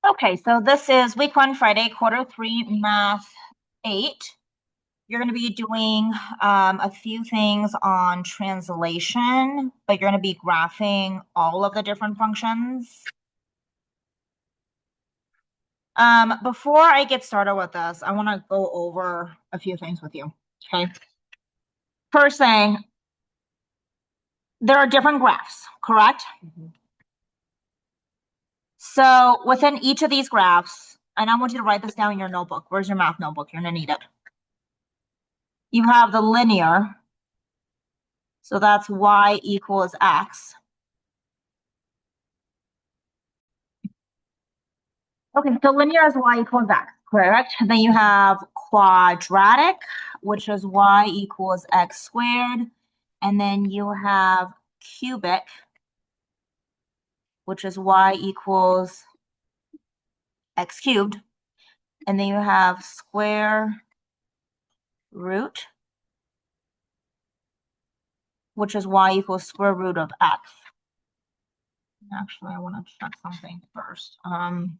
Okay, so this is week 1, Friday, quarter 3, math 8. You're going to be doing a few things on translation, but you're going to be graphing all of the different functions. Before I get started with this, I want to go over a few things with you, okay? First thing, there are different graphs, correct? Mm-hmm. So within each of these graphs, and I want you to write this down in your notebook. Where's your math notebook? You're going to need it. You have the linear, so that's y equals x. Okay, so linear is y equals x, correct? Then you have quadratic, which is y equals x squared. And then you have cubic, which is y equals x cubed. And then you have square root, which is y equals square root of x. Actually, I want to check something first. I'm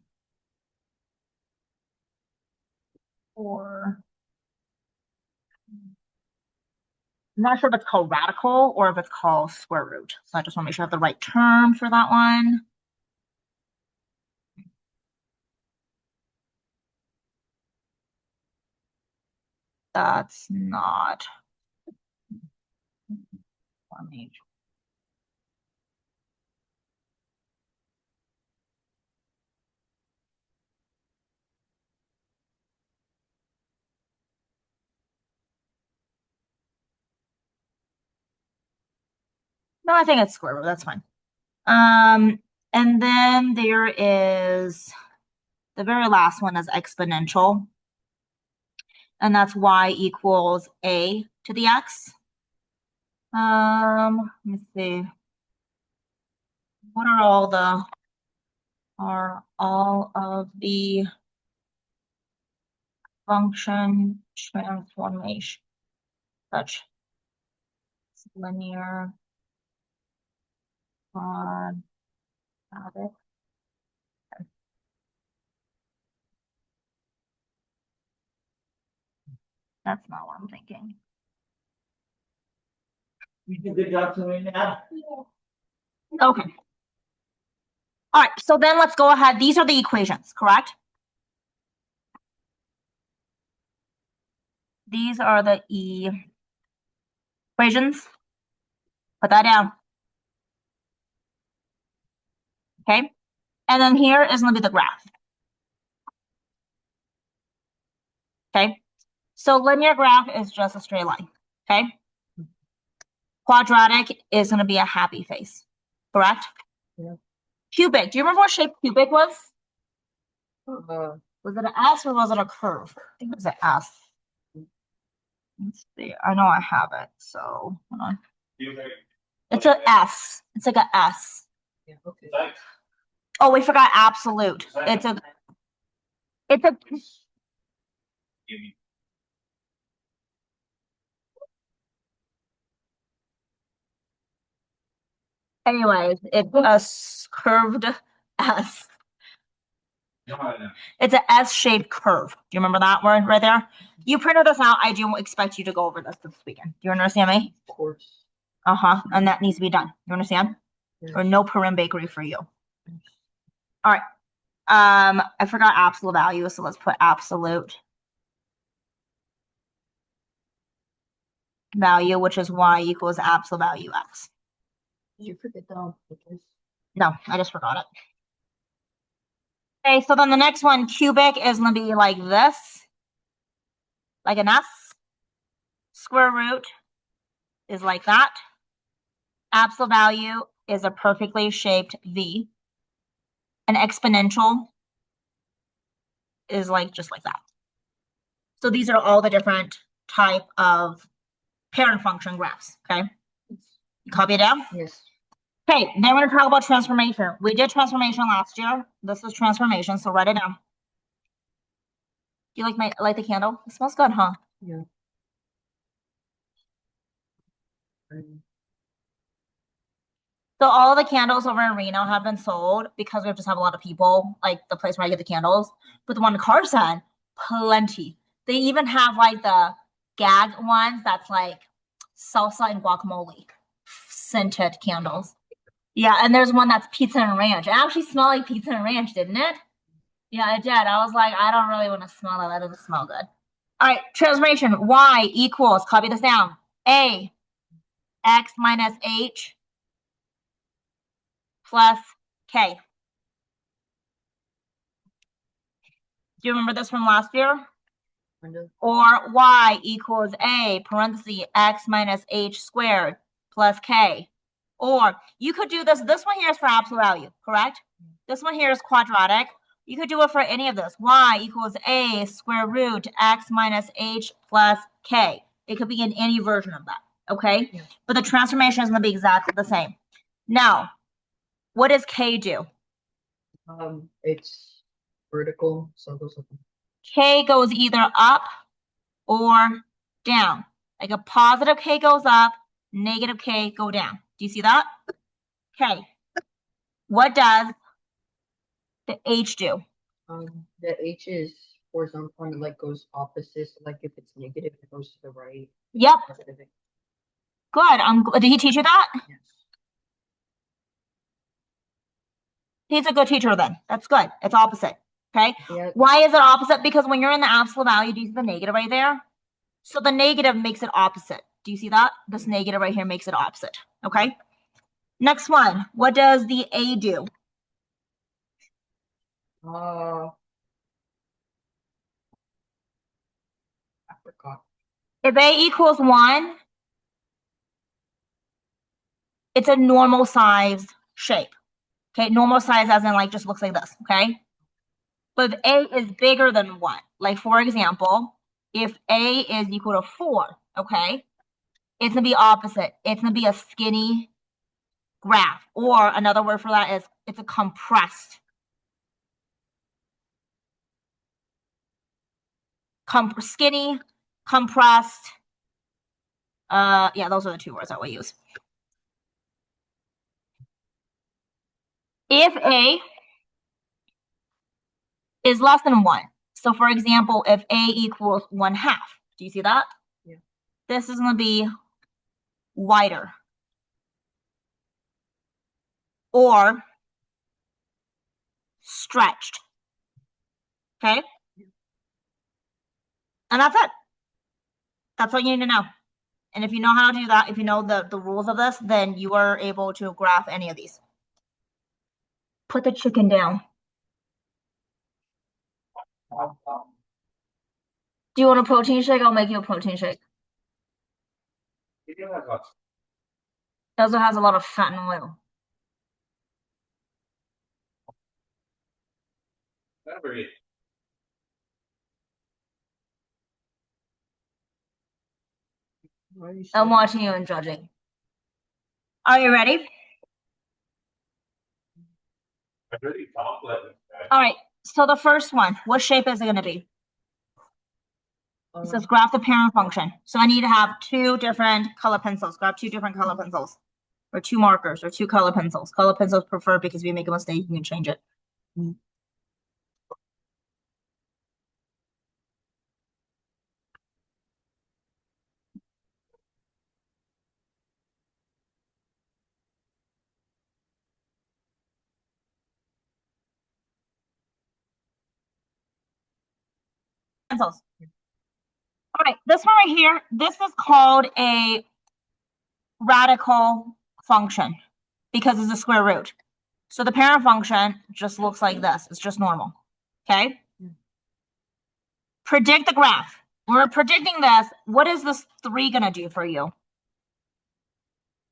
not sure if it's called radical or if it's called square root. So I just want to make sure I have the right term for that one. That's not. No, I think it's square root. That's fine. And then there is the very last one is exponential. And that's y equals a to the x. Let me see. What are all of the function transformation such linear quadratic? That's not what I'm thinking. You did a good job doing that. Okay. All right, so then let's go ahead. These are the equations, correct? These are the equations. Put that down. Okay. And then here is going to be the graph. Okay. So linear graph is just a straight line. Okay. Quadratic is going to be a happy face. Correct? Yeah. Cubic. Do you remember what shape cubic was? Was it an S or was it a curve? I think it was an S. Let's see. I know I have it. So hold on. It's an S. It's like an S. Yeah, okay. Oh, we forgot absolute. It's a anyways, it's a curved S. It's an S-shaped curve. Do you remember that word right there? You printed this out. I do expect you to go over this weekend. Do you understand me? Of course. Uh-huh. And that needs to be done. You understand? Yes. Or no Purim bakery for you. All right. I forgot absolute value, so let's put absolute value, which is y equals absolute value x. Did you forget that? No, I just forgot it. Okay, so then the next one, cubic, is going to be like this, like an S. Square root is like that. Absolute value is a perfectly shaped V. An exponential is like just like that. So these are all the different type of parent function graphs, okay? You copy it down? Yes. Okay, then we're going to talk about transformation. We did transformation last year. This is transformation, so write it down. Do you like the candle? It smells good, huh? Yeah. So all the candles over in Reno have been sold because we just have a lot of people, like the place where I get the candles. But the one in Carson, plenty. They even have like the gag ones that's like salsa and guacamole scented candles. Yeah, and there's one that's pizza and ranch. It actually smelled like pizza and ranch, didn't it? Yeah, it did. I was like, I don't really want to smell that. That doesn't smell good. All right, transformation. Y equals, copy this down. A, x minus h plus k. Do you remember this from last year? Or y equals a parenthesis x minus h squared plus k. Or you could do this. This one here is for absolute value, correct? This one here is quadratic. You could do it for any of this. Y equals a square root x minus h plus k. It could be in any version of that, okay? Yeah. But the transformation is going to be exactly the same. Now, what does k do? It's vertical, so it goes up. K goes either up or down. Like a positive k goes up, negative k go down. Do you see that? Okay. What does the h do? The h is horizontal and it like goes opposite. So like if it's negative, it goes to the right. Yep. Good. Did he teach you that? Yes. He's a good teacher then. That's good. It's opposite. Okay. Yep. Why is it opposite? Because when you're in the absolute value, do you see the negative right there? So the negative makes it opposite. Do you see that? This negative right here makes it opposite. Okay. Next one. What does the a do? I forgot. If a equals 1, it's a normal size shape. Okay, normal size as in like just looks like this, okay? But if a is bigger than 1, like for example, if a is equal to 4, okay, it's going to be opposite. It's going to be a skinny graph. Or another word for that is it's a compressed. Skinny, compressed. Yeah, those are the two words that we use. If a is less than 1, so for example, if a equals 1/2, do you see that? Yeah. This is going to be wider. Or stretched. Okay? And that's it. That's all you need to know. And if you know how to do that, if you know the rules of this, then you are able to graph any of these. Put the chicken down. Do you want a protein shake? I'll make you a protein shake. It also has a lot of fat and oil. I'm watching you and judging. Are you ready? All right. So the first one, what shape is it going to be? It says graph the parent function. So I need to have 2 different color pencils. Grab 2 different color pencils. Or 2 markers or 2 color pencils. Color pencils preferred because if you make a mistake, you can change it. Pencils. All right, this one right here, this is called a radical function because it's a square root. So the parent function just looks like this. It's just normal. Okay? Predict the graph. We're predicting this. What is this 3 going to do for you?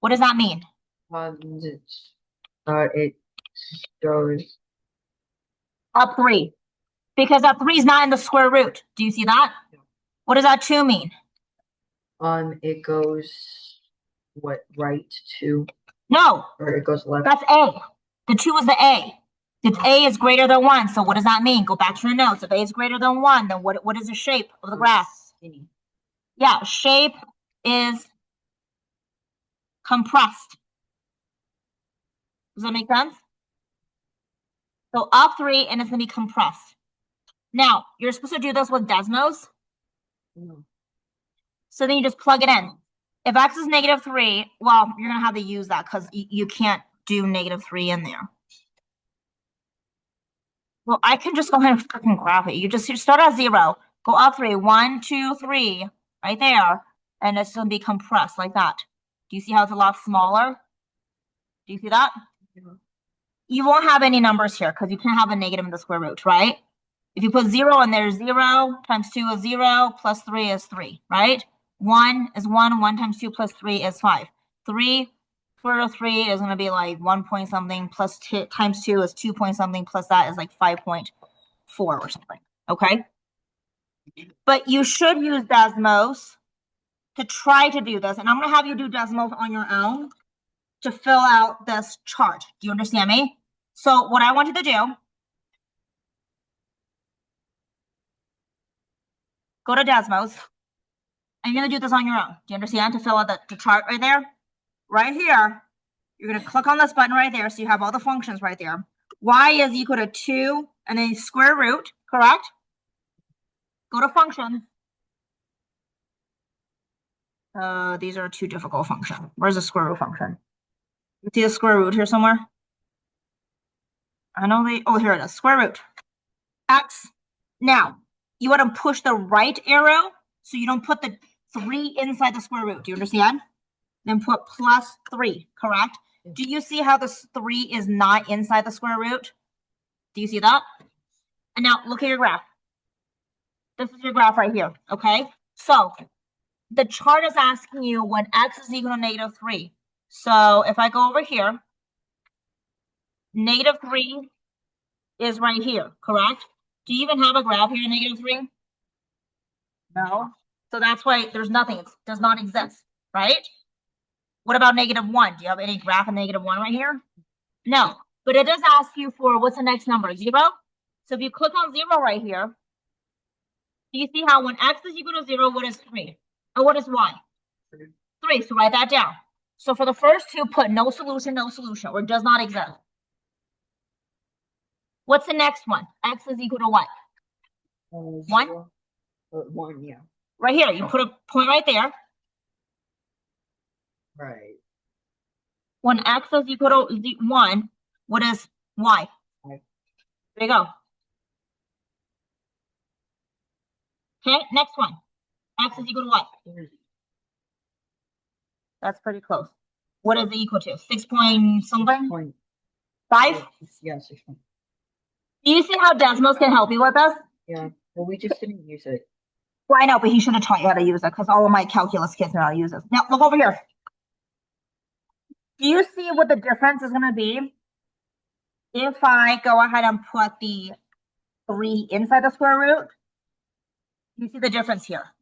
What does that mean? It goes up 3. Because that 3 is not in the square root. Do you see that? What does that 2 mean? It goes right to? No. Or it goes left. That's A. The 2 is the A. If A is greater than 1, so what does that mean? Go back to your notes. If A is greater than 1, then what is the shape of the graph? Skinny. Yeah, shape is compressed. Does that make sense? So up 3, and it's going to be compressed. Now, you're supposed to do this with Desmos. No. So then you just plug it in. If x is -3, well, you're going to have to use that because you can't do -3 in there. Well, I can just go ahead and freaking graph it. You start at 0, go up 3, 1, 2, 3, right there, and it's going to be compressed like that. Do you see how it's a lot smaller? Do you see that? Yeah. You won't have any numbers here because you can't have a negative in the square root, right? If you put 0 in there, 0 times 2 is 0, plus 3 is 3, right? 1 is 1, 1 times 2 plus 3 is 5. 3 for 3 is going to be like 1 point something, plus 2 times 2 is 2 point something, plus that is like 5.4 or something, okay? But you should use Desmos to try to do this, and I'm going to have you do Desmos on your own to fill out this chart. Do you understand me? So what I want you to do, go to Desmos, and you're going to do this on your own. Do you understand? To fill out the chart right there? Right here, you're going to click on this button right there so you have all the functions right there. Y is equal to 2 and then square root, correct? Go to functions. These are too difficult functions. Where's the square root function? You see the square root here somewhere? I know oh, here it is, square root. X. Now, you want to push the right arrow so you don't put the 3 inside the square root. Do you understand? Then put plus 3, correct? Do you see how this 3 is not inside the square root? Do you see that? And now look at your graph. This is your graph right here, okay? So the chart is asking you when x is equal to -3. So if I go over here, -3 is right here, correct? Do you even have a graph here, -3? No. So that's why there's nothing. It does not exist, right? What about -1? Do you have any graph of -1 right here? No. But it does ask you for what's the next number, 0? So if you click on 0 right here, do you see how when x is equal to 0, what is 3? Or what is y? 3. So write that down. So for the first two, put no solution, or does not exist. What's the next one? X is equal to what? 1? 1, yeah. Right here. You put a point right there. Right. When x is equal to 1, what is y? Right. There you go. Okay, next one. X is equal to what? That's pretty close. What is it equal to? 6 point something? 5? Yeah, 6 point. Do you see how Desmos can help you with this? Yeah, well, we just didn't use it. Well, I know, but he should have taught you how to use it because all of my calculus kids know how to use it. Now, look over here. Do you see what the difference is going to be if I go ahead and put the 3 inside the square root? You see the difference here.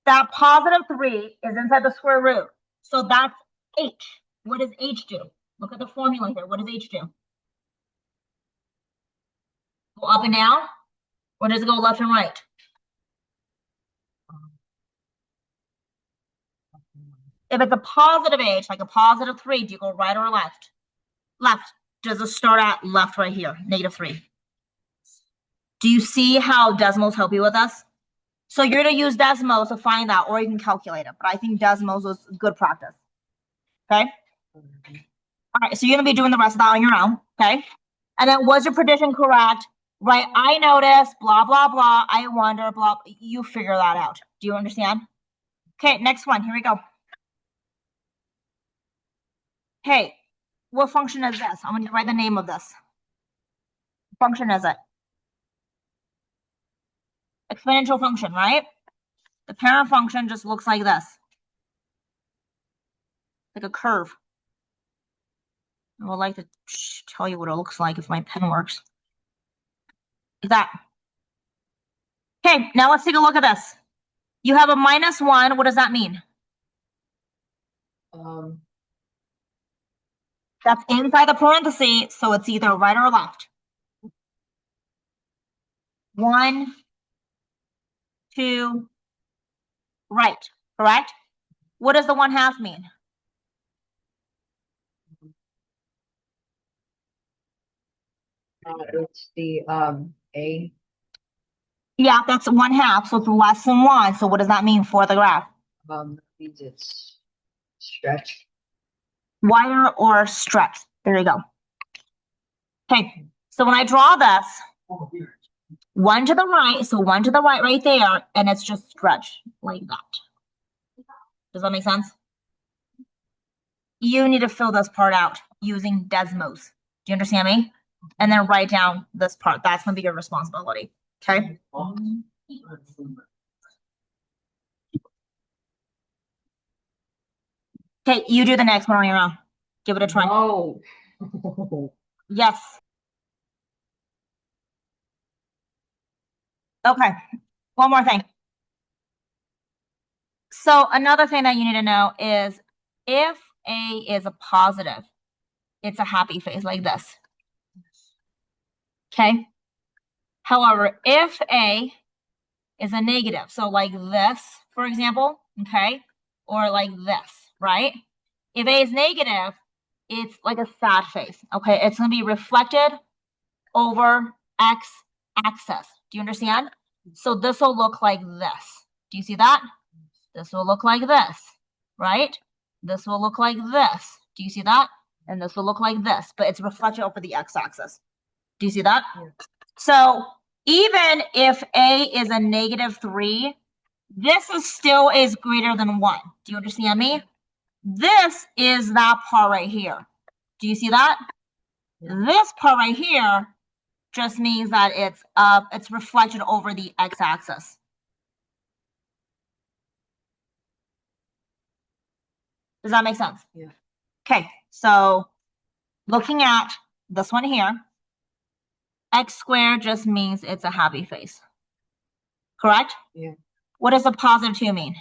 That positive 3 is inside the square root. So that's h. What does h do? Look at the formula here. What does h do? Go up and down? Or does it go left and right? If it's a positive h, like a positive 3, do you go right or left? Left. Does it start at left right here? -3. Do you see how Desmos help you with this? So you're going to use Desmos to find that, or you can calculate it. But I think Desmos was good practice. Okay? All right, so you're going to be doing the rest of that on your own. Okay? And then was your prediction correct? Right, I noticed, blah, blah, blah. I wonder, blah. You figure that out. Do you understand? Okay, next one. Here we go. Hey, what function is this? I'm going to write the name of this. What function is it? Exponential function, right? The parent function just looks like this. Like a curve. I would like to tell you what it looks like if my pen works. Like that. Okay, now let's take a look at this. You have a -1. What does that mean? That's inside the parenthesis, so it's either right or left. 1, 2, right, correct? What does the 1/2 mean? It's the A. Yeah, that's 1/2, so it's less than 1. So what does that mean for the graph? Means it's stretch. Wider or stretch. There you go. Okay, so when I draw this, 1 to the right, so 1 to the right there, and it's just stretch like that. Does that make sense? You need to fill this part out using Desmos. Do you understand me? And then write down this part. That's going to be your responsibility. Okay? Okay, you do the next one on your own. Give it a try. No. Yes. Okay, one more thing. So another thing that you need to know is if A is a positive, it's a happy face like this. Okay? However, if A is a negative, so like this, for example, okay, or like this, right? If A is negative, it's like a sad face, okay? It's going to be reflected over X axis. Do you understand? So this will look like this. Do you see that? This will look like this, right? This will look like this. Do you see that? And this will look like this, but it's reflected over the X axis. Do you see that? Yeah. So even if A is a -3, this is still is greater than 1. Do you understand me? This is that part right here. Do you see that? Yeah. This part right here just means that it's reflected over the x-axis. Does that make sense? Yeah. Okay, so looking at this one here, x squared just means it's a happy face. Correct? Yeah. What does a +2 mean?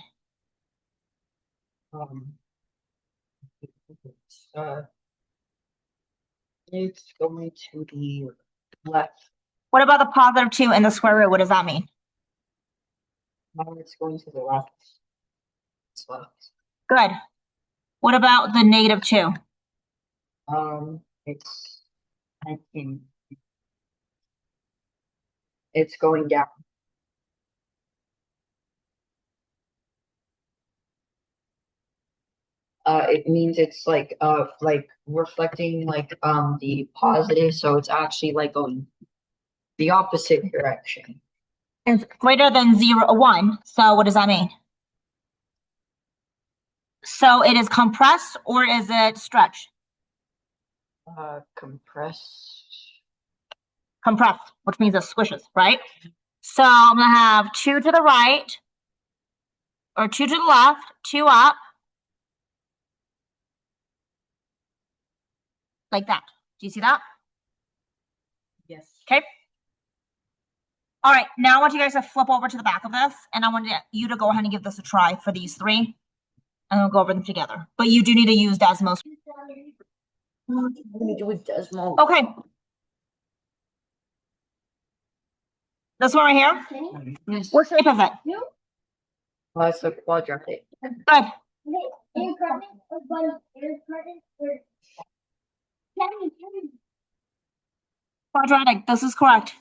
It's going to the left. What about the +2 in the square root? What does that mean? It's going to the left. It's left. Good. What about the -2? It's I think it's going down. It means it's like reflecting the positive, so it's actually like going the opposite direction. It's greater than 1. So what does that mean? So it is compressed or is it stretched? Compressed, which means it squishes, right? So I'm gonna have 2 to the right, or 2 to the left, 2 up, like that. Do you see that? Yes. Okay. All right, now I want you guys to flip over to the back of this, and I want you to go ahead and give this a try for these 3, and we'll go over them together. But you do need to use Desmos. What do you do with Desmos? Okay. This one right here? Yes. What shape is it? It's a quadratic. Good. Quadratic, this is correct.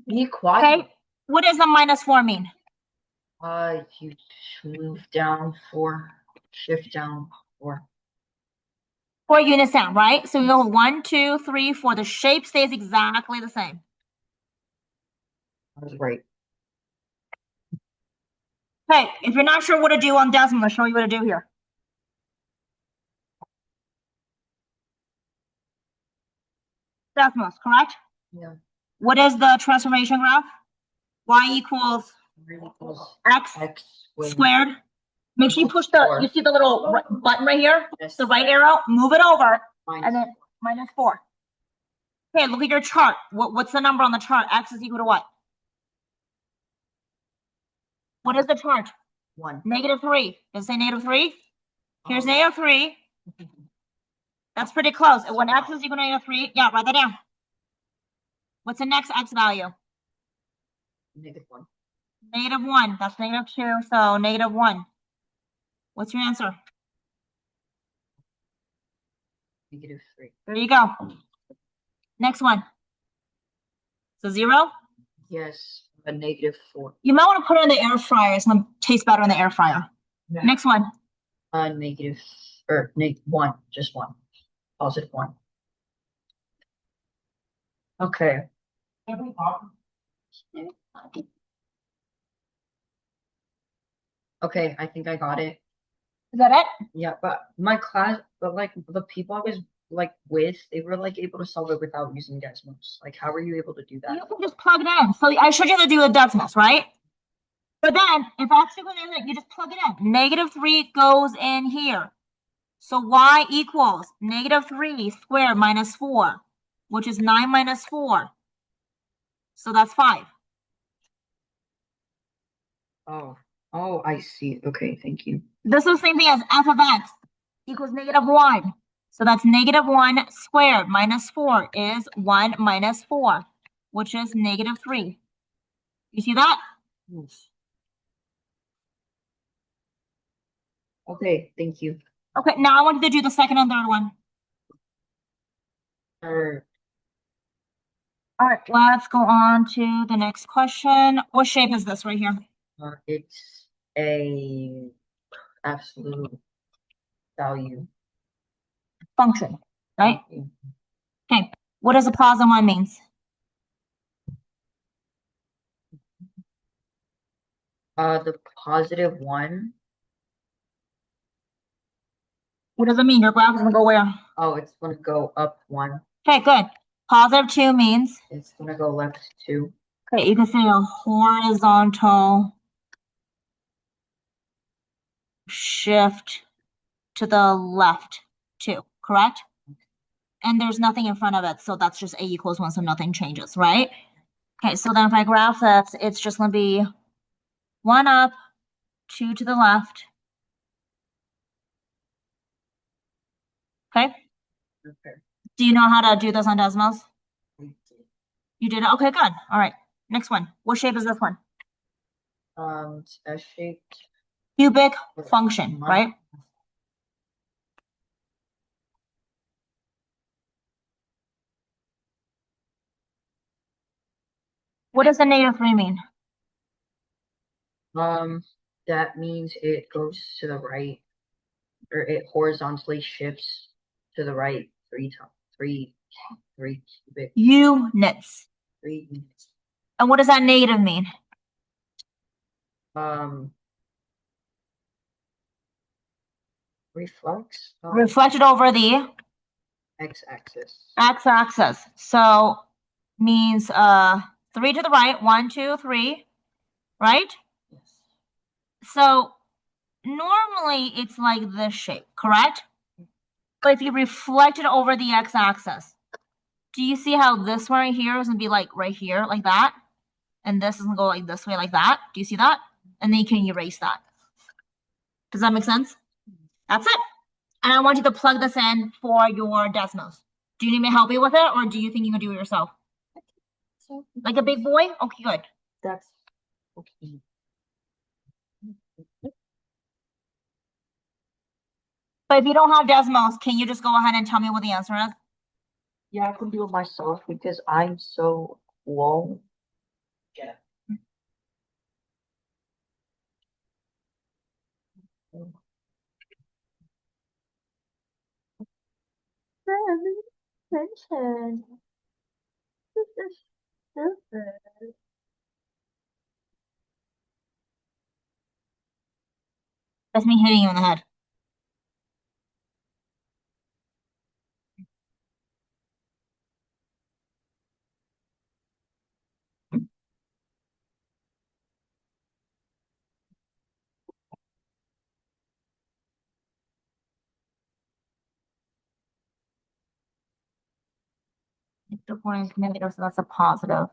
Be quiet. Okay, what does a -4 mean? You move down 4, shift down 4. 4 units down, right? So we go 1, 2, 3, 4. The shape stays exactly the same. That was right. Okay, if you're not sure what to do on Desmos, I'll show you what to do here. Desmos, correct? Yeah. What is the transformation graph? Y equals x squared. Make sure you push you see the little button right here? Yes. The right arrow, move it over, and then -4. Okay, look at your chart. What's the number on the chart? X is equal to what? What is the chart? 1. -3. Does it say -3? Here's -3. That's pretty close. When x is equal to -3, yeah, write that down. What's the next x value? -1. -1. That's -2, so -1. What's your answer? -3. There you go. Next one. So 0? Yes, a -4. You might want to put it in the air fryer. It's gonna taste better in the air fryer. Yeah. Next one. Negative or -1, just one. +1. Okay. Okay, I think I got it. Is that it? Yeah, but my class, but like the people I was like with, they were like able to solve it without using Desmos. Like, how were you able to do You that? can just plug it in. So I showed you how to do the decimals, right? But then if actually when you just plug it in, -3 goes in here. So y equals -3 squared minus 4, which is 9 minus 4. So that's 5. Oh, I see. Okay, thank you. This is the same thing as f of x equals -1. So that's -1 squared minus 4 is 1 minus 4, which is -3. You see that? Yes. Okay, thank you. Okay, now I want you to do the second and third one. Er, All right, let's go on to the next question. What shape is this right here? it's a absolute value. Function, right? Value. Okay, what does a positive one means? The +1. What does it mean? Your graph is gonna go where? Oh, it's gonna go up 1. Okay, good. +2 means, It's gonna go left 2. okay, you can say a horizontal shift to the left 2, correct? And there's nothing in front of it, so that's just a equals 1, so nothing changes, right? Okay, so then if I graph that, it's just gonna be 1 up, 2 to the left. Okay. Okay. Do you know how to do this on decimals? You did it? Okay, good. All right. Next one. What shape is this one? It's S-shaped. Cubic function, right? What does the -3 mean? That means it goes to the right, or it horizontally shifts to the right 3 times. Three cubic. Units. 3 units. And what does that negative mean? Um, reflex. Reflected over the X-axis. x-axis. So means 3 to the right, 1, 2, 3, right? Yes. So normally it's like this shape, correct? But if you reflect it over the x-axis, do you see how this one right here is gonna be like right here, like that? And this is gonna go like this way, like that. Do you see that? And then you can erase that. Does that make sense? That's it. And I want you to plug this in for your decimals. Do you need me to help you with it, or do you think you can do it yourself? So Like a big boy? Okay, good. that's okay. But if you don't have decimals, can you just go ahead and tell me what the answer is? Yeah, I can do it myself because I'm so cool. Yeah. Attention. This is stupid. That's me hitting you in the head. The point is negative, so that's a positive.